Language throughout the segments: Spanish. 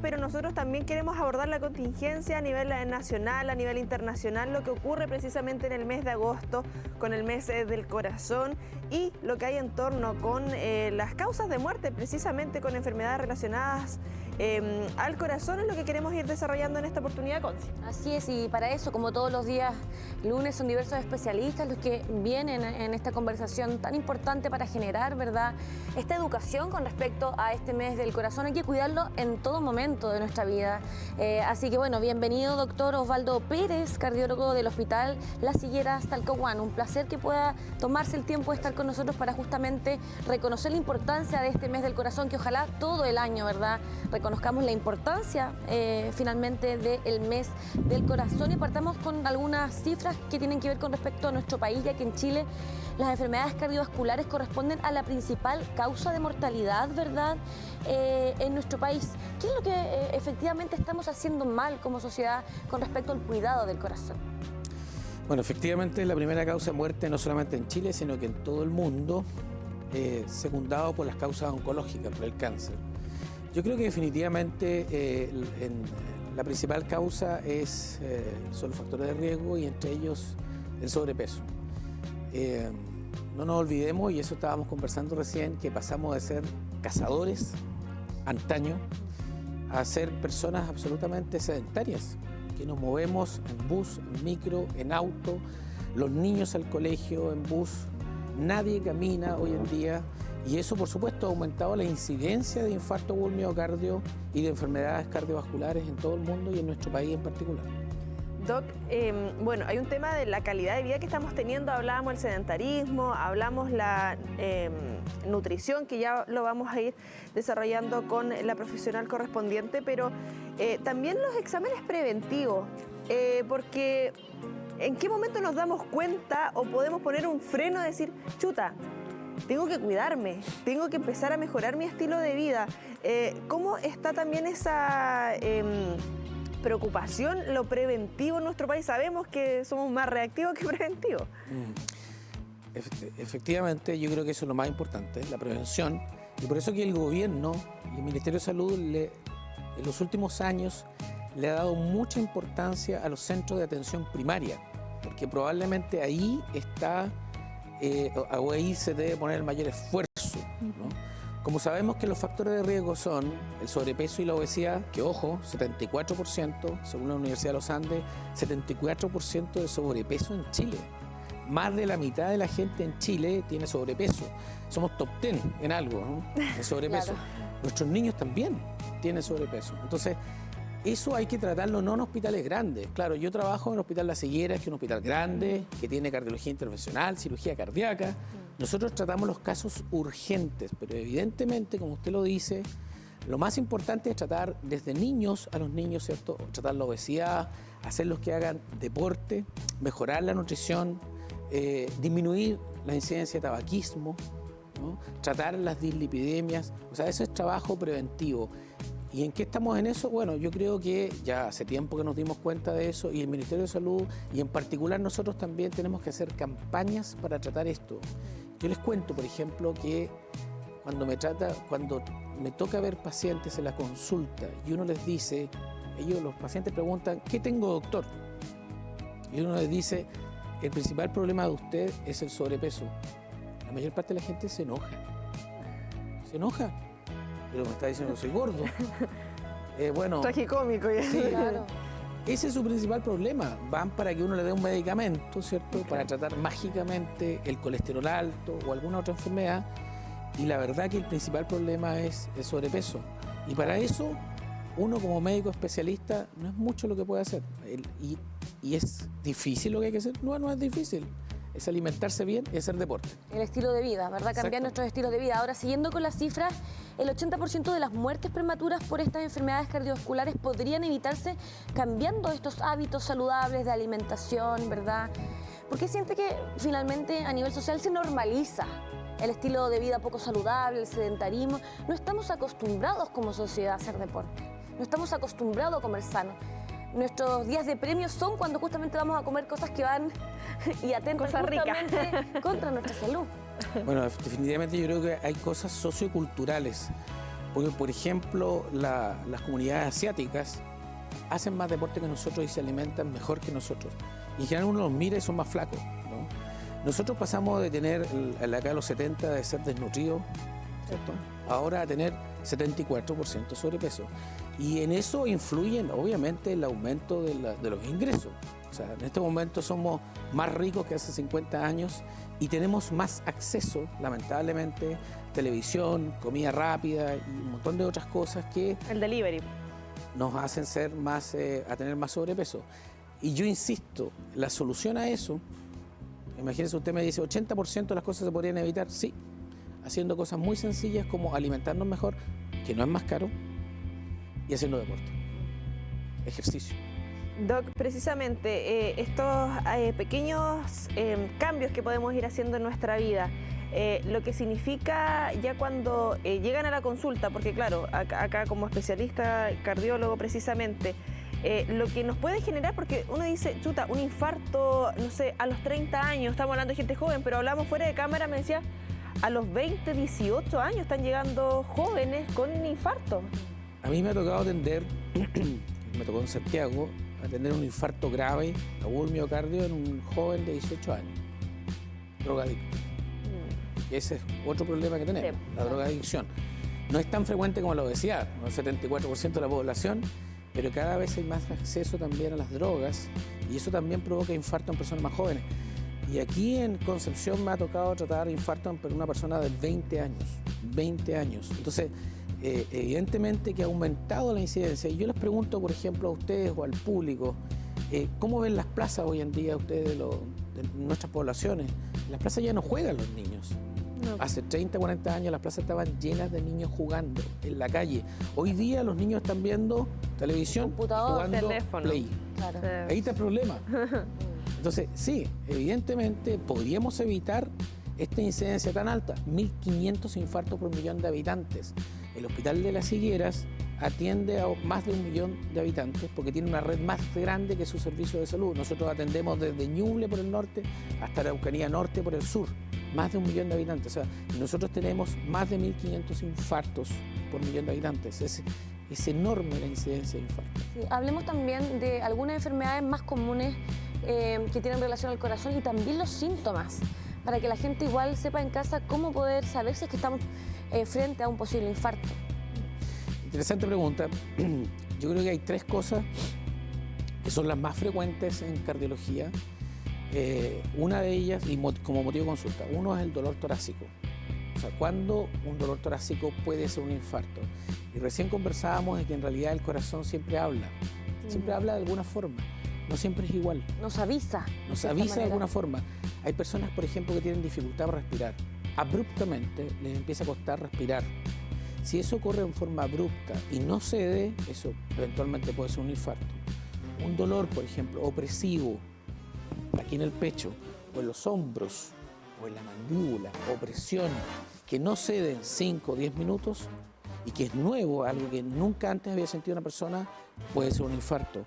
pero nosotros también queremos abordar la contingencia a nivel nacional, a nivel internacional, lo que ocurre precisamente en el mes de agosto con el mes del corazón y lo que hay en torno con las causas de muerte, precisamente con enfermedades relacionadas al corazón, es lo que queremos ir desarrollando en esta oportunidad, Conci. Así es, y para eso, como todos los días lunes, son diversos especialistas los que vienen en esta conversación tan importante para generar, ¿verdad?, esta educación con respecto a este mes del corazón. Hay que cuidarlo en todo momento de nuestra vida. Así que bueno, bienvenido, doctor Osvaldo Pérez, cardiólogo del Hospital Las Higueras Talcahuano. Un placer que pueda tomarse el tiempo de estar con nosotros para justamente reconocer la importancia de este mes del corazón, que ojalá todo el año, ¿verdad?, reconozcamos la importancia finalmente del mes del corazón, y partamos con algunas cifras que tienen que ver con respecto a nuestro país, ya que en Chile las enfermedades cardiovasculares corresponden a la principal causa de mortalidad, ¿verdad?, en nuestro país. ¿Qué es lo que efectivamente estamos haciendo mal como sociedad con respecto al cuidado del corazón? Bueno, efectivamente es la primera causa de muerte no solamente en Chile, sino que en todo el mundo, secundado por las causas oncológicas, por el cáncer. Yo creo que definitivamente la principal causa son los factores de riesgo, y entre ellos el sobrepeso. No nos olvidemos, y eso estábamos conversando recién, que pasamos de ser cazadores antaño a ser personas absolutamente sedentarias, que nos movemos en bus, en micro, en auto, los niños al colegio en bus, nadie camina hoy en día, y eso por supuesto ha aumentado la incidencia de infarto agudo del miocardio y de enfermedades cardiovasculares en todo el mundo y en nuestro país en particular. Doc, bueno, hay un tema de la calidad de vida que estamos teniendo. Hablábamos del sedentarismo, hablamos la nutrición, que ya lo vamos a ir desarrollando con la profesional correspondiente, pero también los exámenes preventivos, porque ¿en qué momento nos damos cuenta o podemos poner un freno y decir, chuta, tengo que cuidarme, tengo que empezar a mejorar mi estilo de vida? ¿Cómo está también esa preocupación, lo preventivo en nuestro país? Sabemos que somos más reactivos que preventivos. Efectivamente, yo creo que eso es lo más importante, la prevención, y por eso que el gobierno y el Ministerio de Salud en los últimos años le ha dado mucha importancia a los centros de atención primaria, porque probablemente ahí ahí se debe poner el mayor esfuerzo, ¿no? Como sabemos que los factores de riesgo son el sobrepeso y la obesidad, que ojo, 74%, según la Universidad de los Andes, 74% de sobrepeso en Chile. Más de la mitad de la gente en Chile tiene sobrepeso. Somos top 10 en algo, ¿no?, de sobrepeso. Claro. Nuestros niños también tienen sobrepeso. Entonces, eso hay que tratarlo no en hospitales grandes. Claro, yo trabajo en el Hospital Las Higueras, que es un hospital grande, que tiene cardiología intervencional, cirugía cardíaca. Nosotros tratamos los casos urgentes, pero evidentemente, como usted lo dice, lo más importante es tratar desde niños a los niños, ¿cierto? Tratar la obesidad, hacerlos que hagan deporte, mejorar la nutrición, disminuir la incidencia de tabaquismo, ¿no?, tratar las dislipidemias. O sea, eso es trabajo preventivo. ¿Y en qué estamos en eso? Bueno, yo creo que ya hace tiempo que nos dimos cuenta de eso, y el Ministerio de Salud, y en particular nosotros también, tenemos que hacer campañas para tratar esto. Yo les cuento, por ejemplo, que cuando me toca ver pacientes en la consulta y uno les dice, los pacientes preguntan, ¿qué tengo, doctor? Y uno les dice, el principal problema de usted es el sobrepeso. La mayor parte de la gente se enoja. Se enoja. Pero me está diciendo que soy gordo. Bueno, tragicómico. Sí, claro. Ese es su principal problema. Van para que uno le dé un medicamento, ¿cierto?, para tratar mágicamente el colesterol alto o alguna otra enfermedad. Y la verdad que el principal problema es el sobrepeso. Y para eso, uno como médico especialista, no es mucho lo que puede hacer. Y es difícil lo que hay que hacer. No es difícil. Es alimentarse bien y hacer deporte. El estilo de vida, ¿verdad? Cambiar nuestros estilos de vida. Ahora, siguiendo con las cifras, el 80% de las muertes prematuras por estas enfermedades cardiovasculares podrían evitarse cambiando estos hábitos saludables de alimentación, ¿verdad? Porque siente que finalmente a nivel social se normaliza el estilo de vida poco saludable, el sedentarismo. No estamos acostumbrados como sociedad a hacer deporte. No estamos acostumbrados a comer sano. Nuestros días de premios son cuando justamente vamos a comer cosas que van y atentan justamente contra nuestra salud. Bueno, definitivamente yo creo que hay cosas socioculturales. Porque, por ejemplo, las comunidades asiáticas hacen más deporte que nosotros y se alimentan mejor que nosotros. Y en general uno los mira y son más flacos, ¿no? Nosotros pasamos de tener, acá a los 70, de ser desnutridos, ¿cierto? Ahora a tener 74% sobrepeso. Y en eso influyen, obviamente, el aumento de los ingresos. O sea, en este momento somos más ricos que hace 50 años y tenemos más acceso, lamentablemente, televisión, comida rápida y un montón de otras cosas que El delivery. nos hacen ser más, a tener más sobrepeso. Y yo insisto, la solución a eso, imagínense, usted me dice, 80% de las cosas se podrían evitar, sí, haciendo cosas muy sencillas como alimentarnos mejor, que no es más caro, y haciendo deporte, ejercicio. Doc, precisamente estos pequeños cambios que podemos ir haciendo en nuestra vida, lo que significa ya cuando llegan a la consulta, porque claro, acá como especialista cardiólogo precisamente, lo que nos puede generar, porque uno dice, chuta, un infarto, no sé, a los 30 años, estamos hablando de gente joven, pero hablamos fuera de cámara, me decía, a los 20, 18 años están llegando jóvenes con infarto. A mí me ha tocado atender, me tocó en Santiago, atender un infarto grave, agudo del miocardio en un joven de 18 años, drogadicto. Y ese es otro problema que tenemos, la drogadicción. No es tan frecuente como la obesidad, ¿no? El 74% de la población, pero cada vez hay más acceso también a las drogas y eso también provoca infarto en personas más jóvenes. Y aquí en Concepción me ha tocado tratar infarto en una persona de 20 años, 20 años. Entonces, evidentemente que ha aumentado la incidencia. Y yo les pregunto, por ejemplo, a ustedes o al público, ¿cómo ven las plazas hoy en día ustedes de nuestras poblaciones? En las plazas ya no juegan los niños. No. Hace 30, 40 años las plazas estaban llenas de niños jugando en la calle. Hoy día los niños están viendo televisión, jugando teléfono. Play. Claro. Ahí está el problema. Entonces, sí, evidentemente podríamos evitar esta incidencia tan alta, 1.500 infartos por millón de habitantes. El Hospital de las Higueras atiende a más de 1 millón de habitantes porque tiene una red más grande que su servicio de salud. Nosotros atendemos desde Ñuble por el norte hasta Araucanía Norte por el sur, más de 1 millón de habitantes. O sea, nosotros tenemos más de 1.500 infartos por millón de habitantes. Es enorme la incidencia de infartos. Sí, hablemos también de algunas enfermedades más comunes que tienen relación al corazón y también los síntomas, para que la gente igual sepa en casa cómo poder saber si es que estamos frente a un posible infarto. Interesante pregunta. Yo creo que hay 3 cosas que son las más frecuentes en cardiología. Una de ellas, y como motivo de consulta, uno es el dolor torácico. O sea, ¿cuándo un dolor torácico puede ser un infarto? Y recién conversábamos de que en realidad el corazón siempre habla de alguna forma, no siempre es igual. Nos avisa. Nos avisa de alguna forma. Hay personas, por ejemplo, que tienen dificultad para respirar. Abruptamente les empieza a costar respirar. Si eso ocurre en forma abrupta y no cede, eso eventualmente puede ser un infarto. Un dolor, por ejemplo, opresivo, aquí en el pecho, o en los hombros, o en la mandíbula, opresión, que no cede en 5 o 10 minutos y que es nuevo, algo que nunca antes había sentido una persona, puede ser un infarto.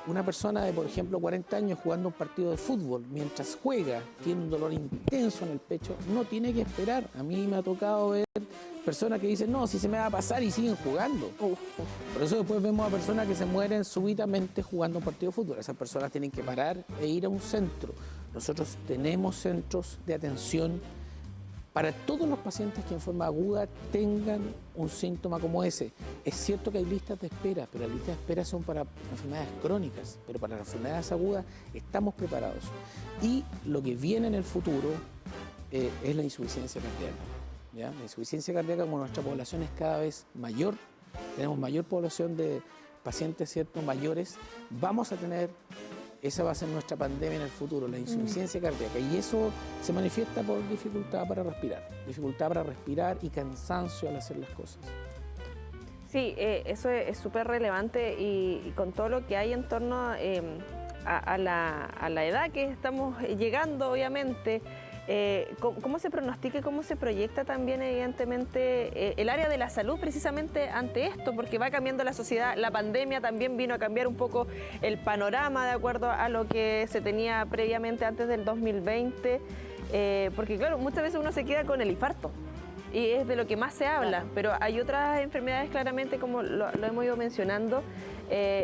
Una persona de, por ejemplo, 40 años jugando un partido de fútbol, mientras juega, tiene un dolor intenso en el pecho, no tiene que esperar. A mí me ha tocado ver personas que dicen, no, si se me va a pasar y siguen jugando. Por eso después vemos a personas que se mueren súbitamente jugando un partido de fútbol. Esas personas tienen que parar e ir a un centro. Nosotros tenemos centros de atención para todos los pacientes que en forma aguda tengan un síntoma como ese. Es cierto que hay listas de espera, pero las listas de espera son para enfermedades crónicas, pero para las enfermedades agudas estamos preparados. Y lo que viene en el futuro es la insuficiencia cardíaca. ¿Ya? La insuficiencia cardíaca, como nuestra población es cada vez mayor, tenemos mayor población de pacientes, ¿cierto?, mayores, vamos a tener, esa va a ser nuestra pandemia en el futuro, la insuficiencia cardíaca, y eso se manifiesta por dificultad para respirar y cansancio al hacer las cosas. Sí, eso es súper relevante y con todo lo que hay en torno a la edad que estamos llegando, obviamente, cómo se pronostica y cómo se proyecta también, evidentemente, el área de la salud precisamente ante esto, porque va cambiando la sociedad. La pandemia también vino a cambiar un poco el panorama de acuerdo a lo que se tenía previamente antes del 2020, porque claro, muchas veces uno se queda con el infarto. y es de lo que más se habla, pero hay otras enfermedades claramente, como lo hemos ido mencionando,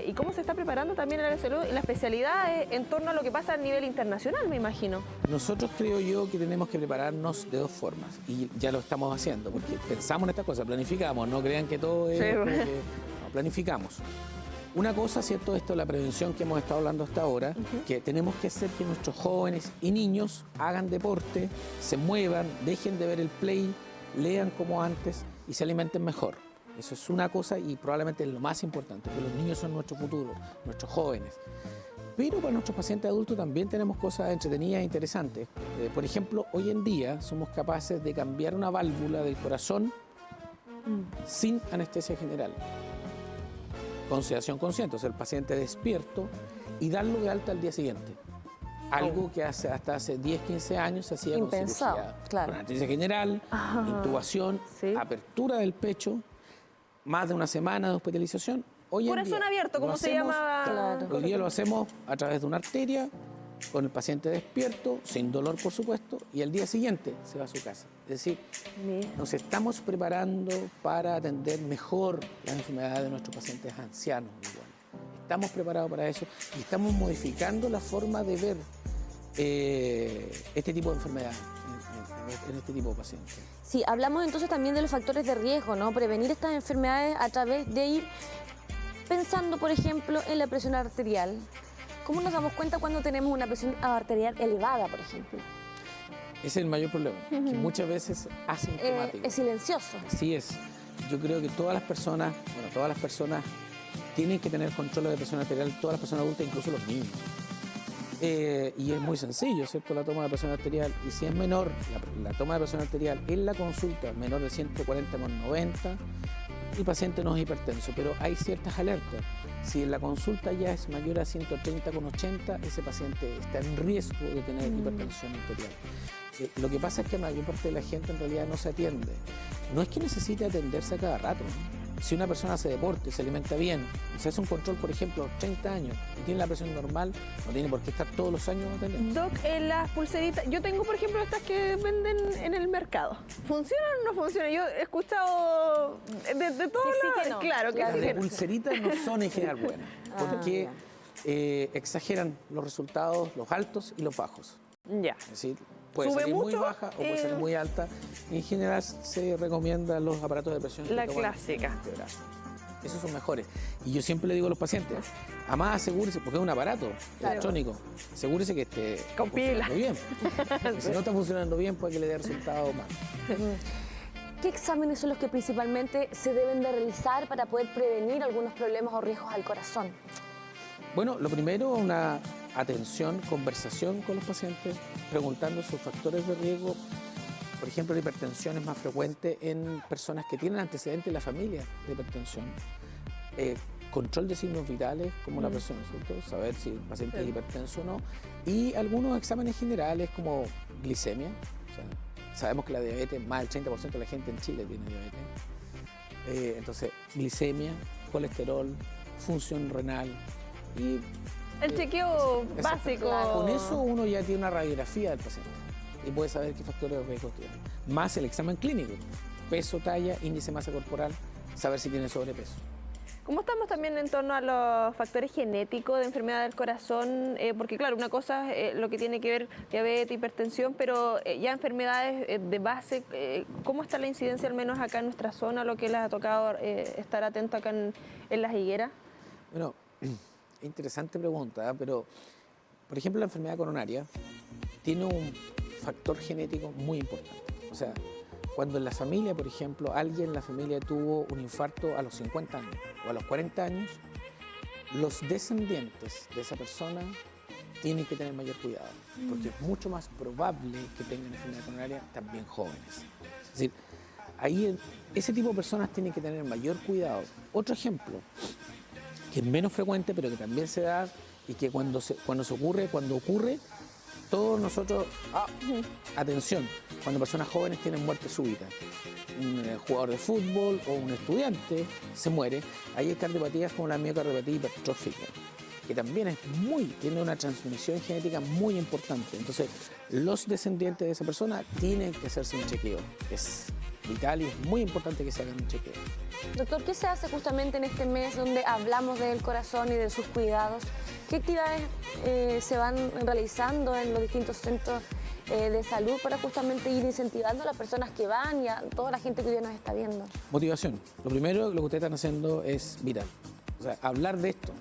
y cómo se está preparando también el área de salud y la especialidad en torno a lo que pasa a nivel internacional, me imagino. Nosotros creo yo que tenemos que prepararnos de dos formas, y ya lo estamos haciendo, porque pensamos en estas cosas, planificamos, no crean que todo es... Sí. como que- no, planificamos. Una cosa, ¿cierto? Esto es la prevención que hemos estado hablando hasta ahora, que tenemos que hacer que nuestros jóvenes y niños hagan deporte, se muevan, dejen de ver el play, lean como antes y se alimenten mejor. Eso es una cosa y probablemente es lo más importante, porque los niños son nuestro futuro, nuestros jóvenes. Pero para nuestros pacientes adultos también tenemos cosas entretenidas e interesantes. Por ejemplo, hoy en día somos capaces de cambiar una válvula del corazón sin anestesia general. Con sedación consciente, o sea, el paciente despierto y darlo de alta al día siguiente. Algo que hasta hace 10, 15 años se hacía con Impensado, cirugía, claro. con anestesia general, intubación, Sí. apertura del pecho, más de una semana de hospitalización. Hoy en Corazón día abierto, lo como se hacemos- llamaba. Claro. Hoy día lo hacemos a través de una arteria, con el paciente despierto, sin dolor por supuesto, y al día siguiente se va a su casa. Es decir, Mira. nos estamos preparando para atender mejor las enfermedades de nuestros pacientes ancianos. Igual. Estamos preparados para eso y estamos modificando la forma de ver este tipo de enfermedades en este tipo de pacientes. Sí, hablamos entonces también de los factores de riesgo, ¿no? Prevenir estas enfermedades a través de ir pensando, por ejemplo, en la presión arterial. ¿Cómo nos damos cuenta cuando tenemos una presión arterial elevada, por ejemplo? Ese es el mayor problema, que muchas veces es asintomático. Es silencioso. Así es. Yo creo que todas las personas tienen que tener control de presión arterial, todas las personas adultas, incluso los niños. Y es muy sencillo, ¿cierto? La toma de presión arterial. Y si es menor, la toma de presión arterial en la consulta, menor de 140/90, el paciente no es hipertenso, pero hay ciertas alertas. Si en la consulta ya es mayor a 130/80, ese paciente está en riesgo de tener hipertensión arterial. Lo que pasa es que la mayor parte de la gente en realidad no se atiende. No es que necesite atenderse a cada rato, ¿no? Si una persona hace deporte, se alimenta bien, y se hace un control, por ejemplo, a los 30 años, y tiene la presión normal, no tiene por qué estar todos los años atendiendo. Doc, las pulseritas, yo tengo por ejemplo estas que venden en el mercado. ¿Funcionan o no funcionan? Yo he escuchado de todo Que sí, que no. Claro, que Claro. sí, Las que de no. pulseritas no son en general buenas, porque exageran los resultados, los altos y los bajos. Ya. Es decir, puede ¿Sube salir muy mucho? baja o puede salir muy alta. En general se recomiendan los aparatos de presión. que La toman clásica. en este brazo. Esos son mejores. Y yo siempre le digo a los pacientes, además asegúrese, porque es un aparato electrónico, asegúrese que esté Con pila. funcionando bien. Porque si no está funcionando bien, puede que le dé resultado mal. ¿Qué exámenes son los que principalmente se deben de realizar para poder prevenir algunos problemas o riesgos al corazón? Bueno, lo primero, una atención, conversación con los pacientes, preguntando sus factores de riesgo. Por ejemplo, la hipertensión es más frecuente en personas que tienen antecedentes en la familia de hipertensión. Control de signos vitales, como la presión, ¿cierto? Saber si el paciente es hipertenso o no. Y algunos exámenes generales, como glicemia. O sea, sabemos que la diabetes, más del 30% de la gente en Chile tiene diabetes. Entonces, glicemia, colesterol, función renal y El chequeo Exacto. básico. con eso uno ya tiene una radiografía del paciente y puede saber qué factores de riesgo tiene. Más el examen clínico, peso, talla, índice de masa corporal, saber si tiene sobrepeso. ¿Cómo estamos también en torno a los factores genéticos de enfermedad del corazón? Porque claro, una cosa es lo que tiene que ver diabetes, hipertensión, pero ya enfermedades de base, ¿cómo está la incidencia al menos acá en nuestra zona, lo que les ha tocado estar atento acá en Las Higueras? Bueno, interesante pregunta, pero por ejemplo la enfermedad coronaria tiene un factor genético muy importante. O sea, cuando en la familia, por ejemplo, alguien en la familia tuvo un infarto a los 50 años o a los 40 años, los descendientes de esa persona tienen que tener mayor cuidado, porque es mucho más probable que tengan enfermedad coronaria también jóvenes. Es decir, ahí ese tipo de personas tienen que tener mayor cuidado. Otro ejemplo, que es menos frecuente, pero que también se da y que cuando ocurre, todos nosotros, atención, cuando personas jóvenes tienen muerte súbita, un jugador de fútbol o un estudiante se muere, ahí hay cardiopatías como la miocardiopatía hipertrófica, que también tiene una transmisión genética muy importante. Entonces, los descendientes de esa persona tienen que hacerse un chequeo. Es vital y es muy importante que se hagan un chequeo. Doctor, ¿qué se hace justamente en este mes donde hablamos del corazón y de sus cuidados? ¿Qué actividades se van realizando en los distintos centros de salud para justamente ir incentivando a las personas que van y a toda la gente que hoy día nos está viendo? Motivación. Lo primero, lo que ustedes están haciendo es vital. O sea, hablar de esto,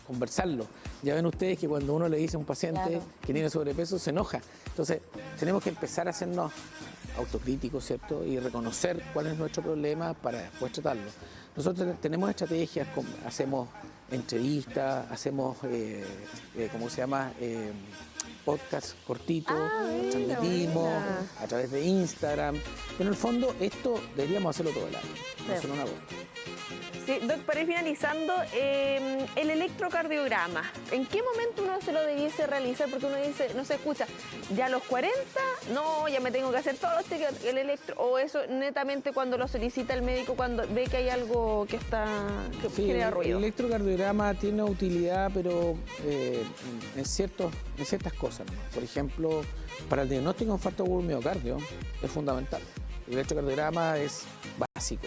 conversarlo. Ya ven ustedes que cuando uno le dice a un paciente Claro. que tiene sobrepeso, se enoja. Entonces, tenemos que empezar a hacernos autocríticos, ¿cierto? Y reconocer cuál es nuestro problema para después tratarlo. Nosotros tenemos estrategias, hacemos entrevistas, hacemos, ¿cómo se llama? Podcast cortitos, transmitimos buena. a través de Instagram. Pero en el fondo esto deberíamos hacerlo todo el año, no solo en agosto. Sí, Doc, para ir finalizando, el electrocardiograma, ¿en qué momento uno se lo debiese realizar? Porque uno dice, no se escucha, ya a los 40, no, ya me tengo que hacer todos los chequeos, el electro, o eso netamente cuando lo solicita el médico, cuando ve que hay algo que genera ruido. El electrocardiograma tiene utilidad, pero en ciertas cosas, ¿no? Por ejemplo, para el diagnóstico de infarto agudo del miocardio es fundamental. El electrocardiograma es básico.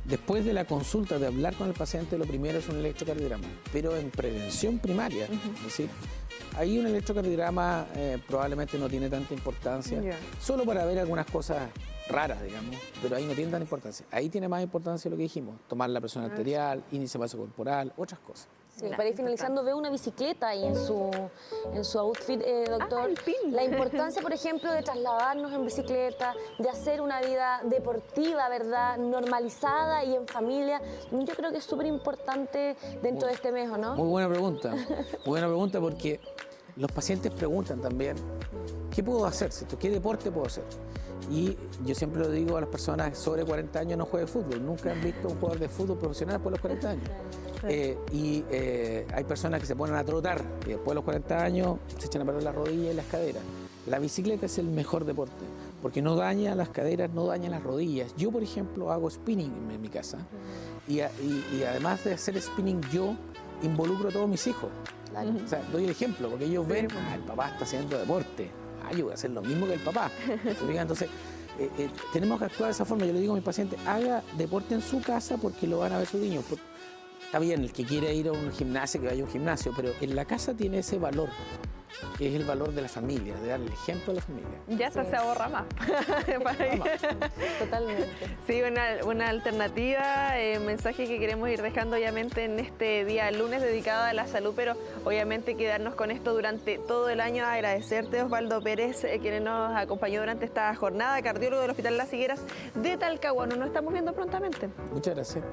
Después de la consulta, de hablar con el paciente, lo primero es un electrocardiograma, pero en prevención primaria, es decir, ahí un electrocardiograma probablemente no tiene tanta importancia, solo para ver algunas cosas raras, digamos, pero ahí no tiene tanta importancia. Ahí tiene más importancia lo que dijimos, tomar la presión arterial, índice de masa corporal, otras cosas. Sí, para ir finalizando, veo una bicicleta ahí en su outfit, doctor. el pin. La importancia, por ejemplo, de trasladarnos en bicicleta, de hacer una vida deportiva, ¿verdad? Normalizada y en familia. Yo creo que es súper importante dentro de este mes, ¿o no? Muy buena pregunta. Muy buena pregunta porque los pacientes preguntan también, ¿qué puedo hacer? ¿Qué deporte puedo hacer? Y yo siempre lo digo a las personas sobre 40 años no jueguen fútbol. Nunca han visto un jugador de fútbol profesional por los 40 años. Hay personas que se ponen a trotar y después de los 40 años se echan a perder las rodillas y las caderas. La bicicleta es el mejor deporte porque no daña las caderas, no daña las rodillas. Yo, por ejemplo, hago spinning en mi casa y además de hacer spinning yo involucro a todos mis hijos. Claro. O sea, doy el ejemplo porque ellos ven, el papá está haciendo deporte, yo voy a hacer lo mismo que el papá. Entonces, tenemos que actuar de esa forma. Yo le digo a mis pacientes, haga deporte en su casa porque lo van a ver sus niños. Está bien, el que quiere ir a un gimnasio, que vaya a un gimnasio, pero en la casa tiene ese valor, que es el valor de la familia, de dar el ejemplo a la familia. Ya hasta se ahorra más. Totalmente. Sí, una alternativa, mensaje que queremos ir dejando obviamente en este día lunes dedicado a la salud, pero obviamente quedarnos con esto durante todo el año. Agradecerte, Osvaldo Pérez, quien nos acompañó durante esta jornada, cardiólogo del Hospital Las Higueras de Talcahuano. Nos estamos viendo prontamente. Muchas gracias.